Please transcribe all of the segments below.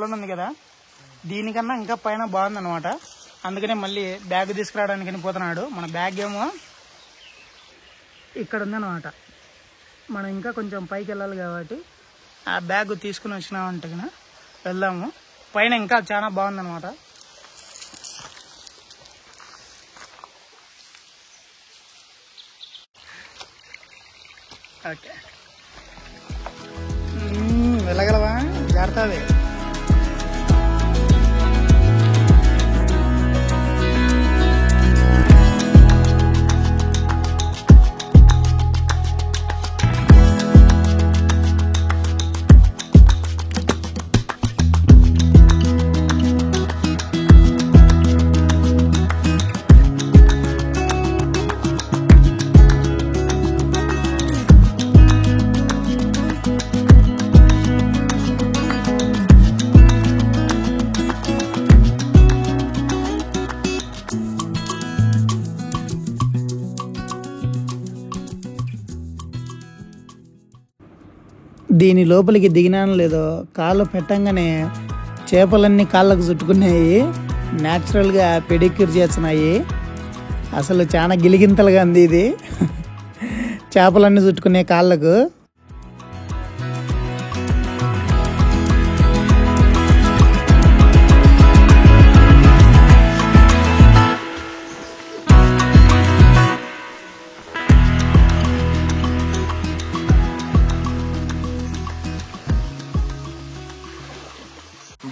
కొలను ఉంది కదా, దీనికన్నా ఇంకా పైన బాగుందన్నమాట. అందుకనే మళ్ళీ బ్యాగ్ తీసుకురావడానికి పోతున్నాడు. మన బ్యాగ్ ఏమో ఇక్కడ ఉందన్నమాట. మనం ఇంకా కొంచెం పైకి వెళ్ళాలి కాబట్టి ఆ బ్యాగ్ తీసుకుని వచ్చినామంటే కన్నా వెళ్దాము. పైన ఇంకా చాలా బాగుందన్నమాట. ఓకే, వెళ్ళగలవా? జాగ్రత్త. దీని లోపలికి దిగినాను లేదో, కాళ్ళు పెట్టంగానే చేపలన్నీ కాళ్ళకు చుట్టుకున్నాయి. న్యాచురల్గా పెడిక్యూర్ చేస్తున్నాయి. అసలు చాలా గిలిగింతలుగా ఉంది ఇది. చేపలన్నీ చుట్టుకునే కాళ్ళకు.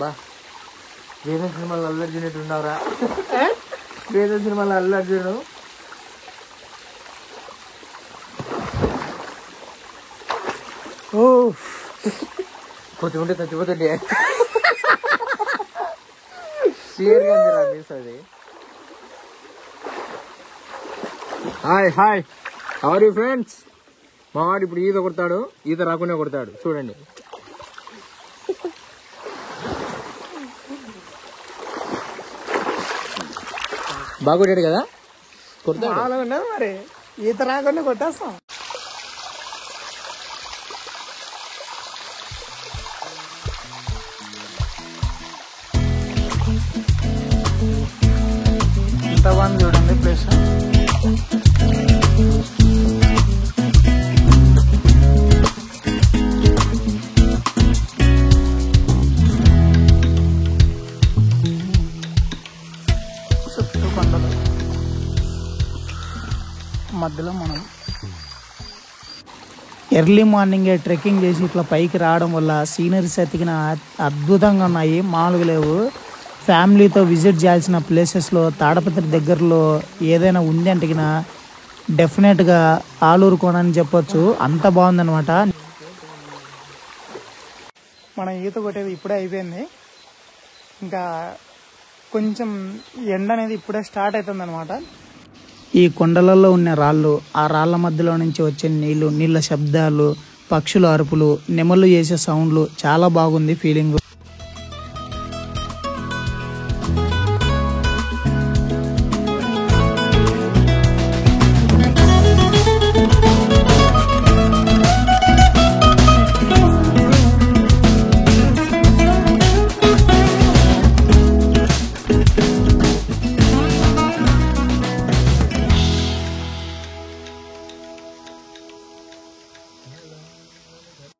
బా, వేద సినిమాలో అల్లు అర్జున్ ఉన్నావురా. వేద సినిమాలో అల్లు అర్జున్. ఓ, కొంచెం ఉంటే చచ్చిపోతుండే. క్లియర్గా అది. Hi hi, how are you friends? మా వాడు ఇప్పుడు ఈత కొడతాడు. ఈత రాకుండా కొడతాడు చూడండి. బాగుంటాడు కదా, కొడతాడు. ఉండదు మరి, ఈత రాకుండా కొట్టేస్తాం. ఎంత బాగుంది చూడండి ప్లేస్. మధ్యలో మనం ఎర్లీ మార్నింగే ట్రెక్కింగ్ చేసి ఇట్లా పైకి రావడం వల్ల సీనరీస్ ఎతికిన అద్భుతంగా ఉన్నాయి, మామూలుగా లేవు. ఫ్యామిలీతో విజిట్ చేయాల్సిన ప్లేసెస్లో తాడపత్రి దగ్గరలో ఏదైనా ఉంది అంటే డెఫినెట్గా ఆలూరు కోన అని చెప్పొచ్చు. అంత బాగుందన్నమాట. మనం ఈత కొట్టేది ఇప్పుడే అయిపోయింది. ఇంకా కొంచెం ఎండ అనేది ఇప్పుడే స్టార్ట్ అవుతుంది అనమాట. ఈ కొండలలో ఉన్న రాళ్ళు, ఆ రాళ్ల మధ్యలో నుంచి వచ్చే నీళ్ళ శబ్దాలు, పక్షుల అరుపులు, నెమళ్ళు చేసే సౌండ్లు, చాలా బాగుంది ఫీలింగ్.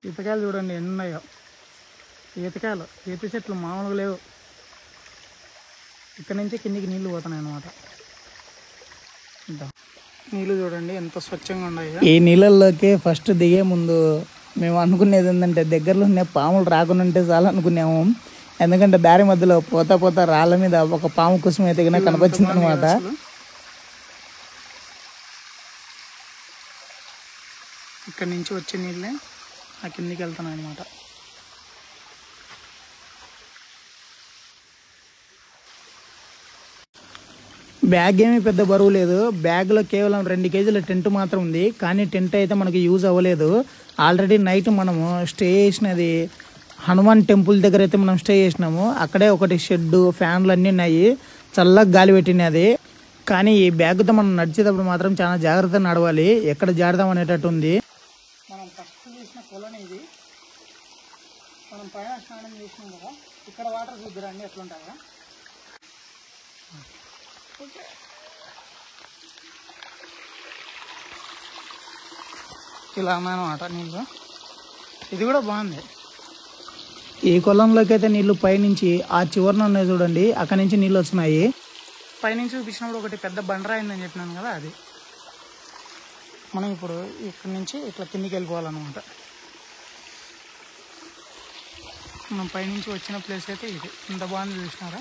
ఈతకాయలు చూడండి ఎన్ని ఉన్నాయో. ఈతకాయలు, ఈత చెట్లు మామూలుగా లేవు. ఇక్కడ నుంచి కిందికి నీళ్లు పోతున్నాయి అన్నమాట. నీళ్ళు చూడండి ఎంత స్వచ్ఛంగా ఉన్నాయో. ఈ నీళ్ళల్లోకి ఫస్ట్ దిగే ముందు మేము అనుకునేది ఏంటంటే దగ్గరలో ఉన్న పాములు రాకుండా ఉంటే చాలు అనుకున్నాము. ఎందుకంటే దారి మధ్యలో పోతా పోతా రాళ్ళ మీద ఒక పాము కుసుమ ఎదిగినా కనిపించింది అనమాట. ఇక్కడ నుంచి వచ్చే నీళ్ళే ఆ కిందికి వెళ్తున్నాయి అనమాట. బ్యాగ్ ఏమీ పెద్ద బరువు లేదు. బ్యాగ్లో కేవలం 2 కేజీల టెంట్ మాత్రం ఉంది. కానీ టెంట్ అయితే మనకి యూజ్ అవ్వలేదు. ఆల్రెడీ నైట్ మనము స్టే చేసినది హనుమాన్ టెంపుల్ దగ్గర అయితే మనం స్టే చేసినాము. అక్కడే ఒకటి షెడ్డు, ఫ్యాన్లు అన్నీ ఉన్నాయి, చల్లగా గాలి పెట్టినది. కానీ ఈ బ్యాగ్తో మనం నడిచేటప్పుడు మాత్రం చాలా జాగ్రత్తగా నడవాలి. ఎక్కడ జారుదాం అనేటట్టు ఉంది. మనం ఫస్ట్ చేసిన కొలని ఇది. మనం పైన స్నానం చేసినాం కదా, ఇక్కడ చూడండి ఎట్లుంటుందో. ఇలా ఉన్నాయన్నమాట నీళ్ళు. ఇది కూడా బాగుంది. ఈ కొలంలోకి అయితే నీళ్లు పైనుంచి ఆ చివరన ఉన్నాయి చూడండి, అక్కడి నుంచి నీళ్ళు వస్తున్నాయి. పైనుంచి చూపించినప్పుడు ఒకటి పెద్ద బండరాయి ఉందని చెప్పినాను కదా, అది మనం ఇప్పుడు ఇక్కడి నుంచి ఇట్లా కిందికి వెళ్ళిపోవాలన్నమాట. మనం పైనుంచి వచ్చిన ప్లేస్ అయితే ఇది. ఇంత బాగుంది చూసినారా?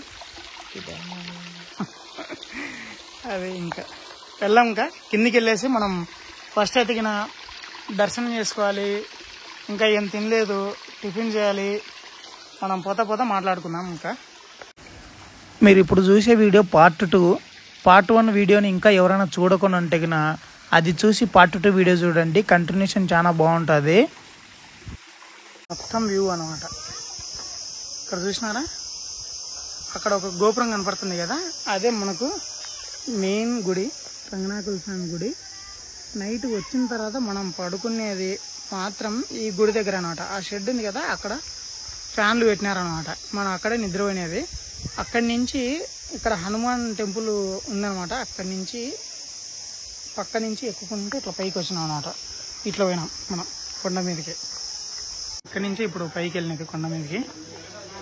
అదే ఇంకా వెళ్ళాం. ఇంకా కిందికి వెళ్ళేసి మనం ఫస్ట్ ఎతికిన దర్శనం చేసుకోవాలి. ఇంకా ఏం తినలేదు, టిఫిన్ చేయాలి. మనం పోతా మాట్లాడుకుందాం. ఇంకా మీరు ఇప్పుడు చూసే వీడియో పార్ట్ 2. పార్ట్ 1 వీడియోని ఇంకా ఎవరైనా చూడకుండా ఉంటే అది చూసి పార్ట్ 2 వీడియో చూడండి. కంటిన్యూషన్ చాలా బాగుంటుంది. మొత్తం వ్యూ అనమాట. ఇక్కడ చూసినారా, అక్కడ ఒక గోపురం కనపడుతుంది కదా, అదే మనకు మెయిన్ గుడి, రంగనాయకుల స్వామి గుడి. నైట్ వచ్చిన తర్వాత మనం పడుకునేది మాత్రం ఈ గుడి దగ్గర అనమాట. ఆ షెడ్ ఉంది కదా, అక్కడ ఫ్యాన్లు పెట్టినారనమాట. మనం అక్కడే నిద్రపోయినది. అక్కడి నుంచి ఇక్కడ హనుమాన్ టెంపుల్ ఉందనమాట. అక్కడి నుంచి పక్క నుంచి ఎక్కుకుంటూ ఇట్లా పైకి వచ్చినాం అనమాట. ఇట్లా పోయినాం మనం కొండ మీదకి. ఇక్కడి నుంచి ఇప్పుడు పైకి వెళ్ళినది కొండ మీదకి.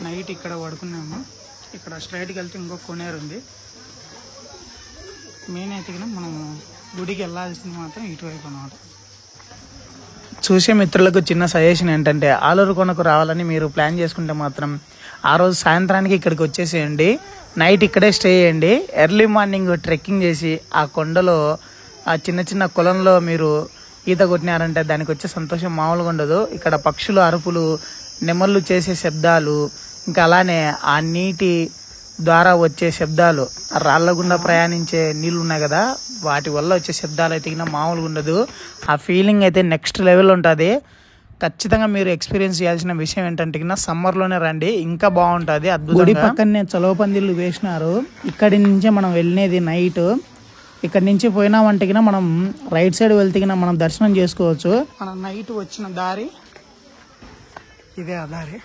నైట్ ఇక్కడ పడుకున్నాము. ఇక్కడ స్ట్రైట్కి వెళ్తే ఇంకో కొనేరు ఉంది. మెయిన్ అయితే మనము గుడికి వెళ్ళాల్సింది మాత్రం ఇటువైపు అనమాట. చూసే మిత్రులకు చిన్న సజెషన్ ఏంటంటే, ఆలూరు కొండకు రావాలని మీరు ప్లాన్ చేసుకుంటే మాత్రం ఆ రోజు సాయంత్రానికి ఇక్కడికి వచ్చేసేయండి. నైట్ ఇక్కడే స్టే చేయండి. ఎర్లీ మార్నింగ్ ట్రెక్కింగ్ చేసి ఆ కొండలో ఆ చిన్న కొలంలో మీరు ఈత కొట్టినారంటే దానికి వచ్చే సంతోషం మామూలుగా ఉండదు. ఇక్కడ పక్షులు అరుపులు, నెమళ్ళు చేసే శబ్దాలు, ఇంకా అలానే ఆ నీటి ద్వారా వచ్చే శబ్దాలు, రాళ్ల గుండా ప్రయాణించే నీళ్ళు ఉన్నాయి కదా, వాటి వల్ల వచ్చే శబ్దాలు అయితే మామూలుగా ఉండదు. ఆ ఫీలింగ్ అయితే నెక్స్ట్ లెవెల్ ఉంటుంది. ఖచ్చితంగా మీరు ఎక్స్పీరియన్స్ చేయాల్సిన విషయం ఏంటంటే సమ్మర్లోనే రండి, ఇంకా బాగుంటుంది. గుడి పక్కనే చలవ పందిళ్ళు వేసినారు. ఇక్కడి నుంచే మనం వెళ్ళినది నైట్. ఇక్కడ నుంచి పోయినామంటే మనం రైట్ సైడ్ వెళ్తే మనం దర్శనం చేసుకోవచ్చు. మనం నైట్ వచ్చిన దారి ఇదే. ఆ దారి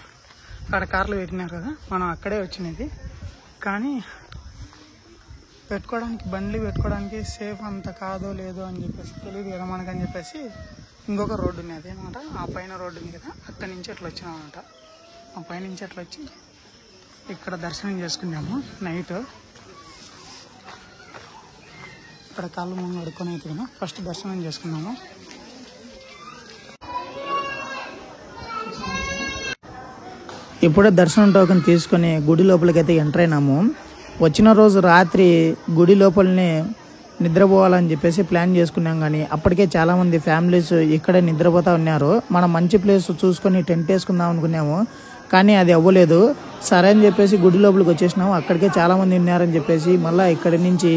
అక్కడ కార్లు పెట్టినారు కదా, మనం అక్కడే వచ్చినది. కానీ పెట్టుకోవడానికి బండ్లు పెట్టుకోవడానికి సేఫ్ అంత కాదో లేదో అని చెప్పేసి తెలియదు కదా మనకని చెప్పేసి ఇంకొక రోడ్డు ఉంది అదే అనమాట. ఆ పైన రోడ్డు ఉంది కదా, అక్కడి నుంచి అట్లా వచ్చినాం అనమాట. ఆ పైనుంచి అట్లా వచ్చి ఇక్కడ దర్శనం చేసుకున్నాము నైట్. ఇక్కడ కాళ్ళు ముందు అడుక్కొని అయితే ఫస్ట్ దర్శనం చేసుకున్నాము. ఇప్పుడే దర్శనం టోకెన్ తీసుకొని గుడి లోపలికి అయితే ఎంటర్ అయినాము. వచ్చిన రోజు రాత్రి గుడి లోపలనే నిద్రపోవాలని చెప్పేసి ప్లాన్ చేసుకున్నాం. కానీ అప్పటికే చాలామంది ఫ్యామిలీస్ ఇక్కడే నిద్రపోతూ ఉన్నారు. మనం మంచి ప్లేస్ చూసుకొని టెంట్ వేసుకుందాం అనుకున్నాము, కానీ అది అవ్వలేదు. సరే అని చెప్పేసి గుడి లోపలికి వచ్చేసినాము. అక్కడికే చాలామంది ఉన్నారని చెప్పేసి మళ్ళీ ఇక్కడి నుంచి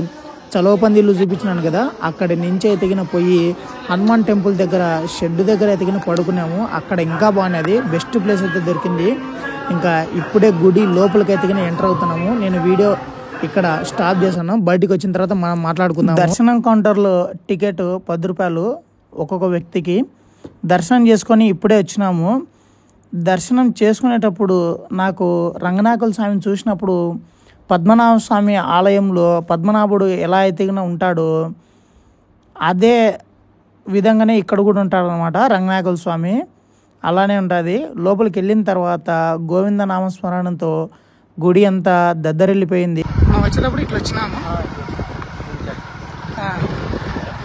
చలవ పందిళ్ళు చూపించినాను కదా, అక్కడి నుంచి ఎతికిన పోయి హనుమాన్ టెంపుల్ దగ్గర షెడ్ దగ్గర ఎతికిన పడుకున్నాము. అక్కడ ఇంకా బాగున్నది, బెస్ట్ ప్లేస్ అయితే దొరికింది. ఇంకా ఇప్పుడే గుడి లోపలికి ఎతికిన ఎంటర్ అవుతున్నాము. నేను వీడియో ఇక్కడ స్టాప్ చేశాను. బయటికి వచ్చిన తర్వాత మనం మాట్లాడుకుందాం. దర్శనం కౌంటర్లో టికెట్ 10 రూపాయలు ఒక్కొక్క వ్యక్తికి. దర్శనం చేసుకొని ఇప్పుడే వచ్చినాము. దర్శనం చేసుకునేటప్పుడు నాకు రంగనాయకుల స్వామిని చూసినప్పుడు పద్మనాభ స్వామి ఆలయంలో పద్మనాభుడు ఎలా అయితే ఉంటాడో అదే విధంగానే ఇక్కడ కూడా ఉంటాడు అనమాట రంగనాయకుల స్వామి. అలానే ఉంటుంది. లోపలికి వెళ్ళిన తర్వాత గోవింద నామస్మరణతో గుడి అంతా దద్దరిల్లిపోయింది. మనం వచ్చేటప్పుడు ఇట్లా వచ్చినాము.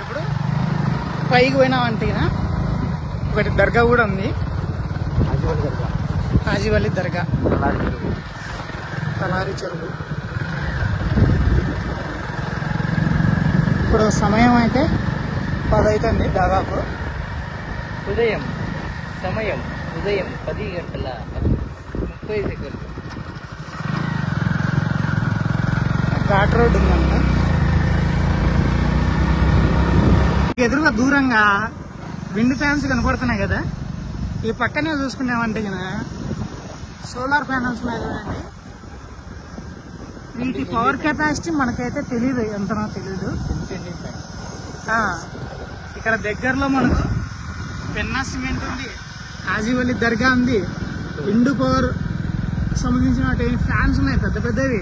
ఇప్పుడు పైకి పోయినామంటే ఒకటి దర్గా కూడా ఉంది, హాజీవల్లి దర్గా, తలారి చెరువు. ఇప్పుడు సమయం అయితే 10 అవుతుంది దాదాపు. ఉదయం 10:30 ఘాట్ రోడ్ ఉందంట. ఎదురుగా దూరంగా విండ్ ఫ్యాన్స్ కనపడుతున్నాయి కదా, ఈ పక్కనే చూసుకున్నామంటే సోలార్ ప్యానల్స్ ఉన్నాయి చూడండి. వీటి పవర్ కెపాసిటీ మనకైతే తెలీదు, ఎంతనో తెలీదు. ఇక్కడ దగ్గరలో మనకు పెన్నా సిమెంట్ ఉంది, హాజీవల్లి దర్గా ఉంది, ఇండు పవర్ కి సంబంధించిన ఫ్యాన్స్ ఉన్నాయి పెద్ద పెద్దవి.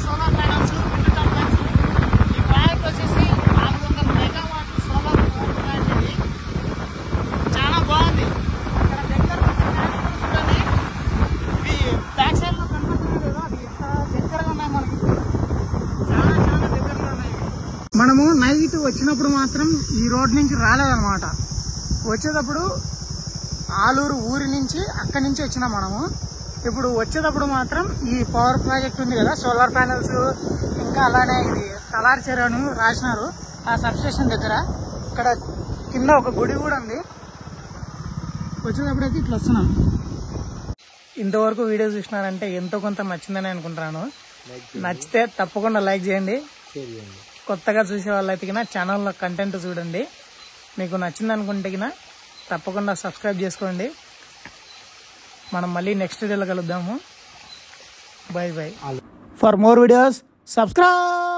Solar panels, wind turbines. ఈ ప్రాజెక్ట్ వచ్చేసి 400 మెగావాట్ సోలార్ పవర్ ప్లాంట్ ఇది. చాలా బాగుంది. ఇక్కడ దగ్గరలో చూడండి, ఇవి బ్యాక్ సైడ్ లో కనపడుతుంది కదా, అది ఎంత దగ్గరగా ఉన్నాయి మనకు. చాలా చాలా దగ్గరగా ఉన్నాయి. మనము నైట్ వచ్చినప్పుడు మాత్రం ఈ రోడ్ నుంచి రాలేదన్నమాట. వచ్చేటప్పుడు ఆలూరు ఊరి నుంచి అక్కడి నుంచి వచ్చినాం మనము. ఇప్పుడు వచ్చేటప్పుడు మాత్రం ఈ పవర్ ప్రాజెక్ట్ ఉంది కదా, సోలార్ ప్యానెల్స్, ఇంకా అలానే ఇది తలారి చెరువును రాసినారు ఆ సబ్స్టేషన్ దగ్గర. ఇక్కడ కింద ఒక గుడి కూడా ఉంది. వచ్చేటప్పుడు అయితే ఇట్లా వస్తున్నాం. ఇంతవరకు వీడియో చూసినారంటే ఎంతో కొంత నచ్చిందని అనుకుంటున్నాను. నచ్చితే తప్పకుండా లైక్ చేయండి. కొత్తగా చూసే వాళ్ళైతే ఛానల్లో కంటెంట్ చూడండి. మీకు నచ్చింది అనుకుంటే తప్పకుండా సబ్స్క్రైబ్ చేసుకోండి. మనం మళ్ళీ నెక్స్ట్ వీడియోలో కలుద్దాము. By by. For more videos subscribe.